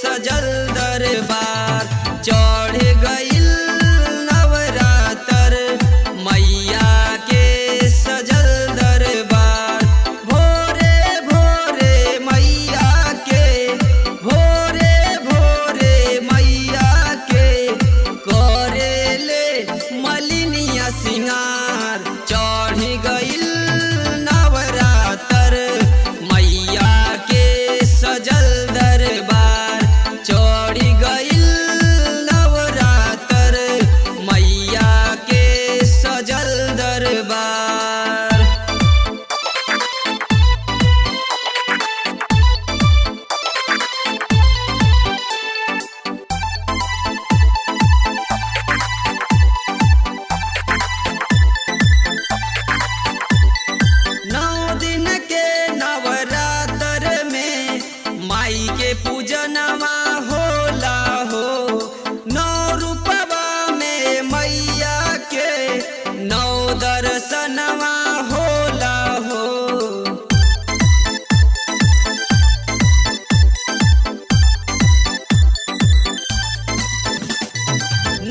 सजल दरबार चढ़ गइल नवरातर मैया के सजल दरबार भोरे भोरे मैया के भोरे भोरे मैया के करेले मलिनिया सिंगार चढ़ गइल नवरातर मैया के सजल दरबार चढ़ गइल नवरातर मैया के सजल दरबार। नौ दिन के नवरातर में माई के पूजनवा होला हो नौ रूपवा में मैया के नौ दर्शनवा होला हो।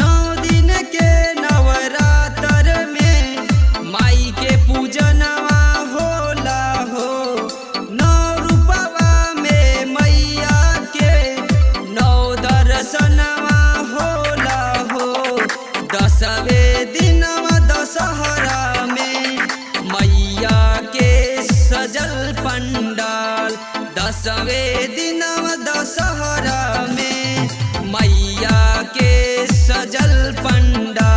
नौ दिन के नवरातर में माई के पूजनवा होला हो नौ रूपवा में मैया के नौ दर्शनवा होला हो। दसवे दिनवा दशहरा में मैया के सजल पंडाल दसवे दिनवा दशहरा में मैया के सजल पंडाल।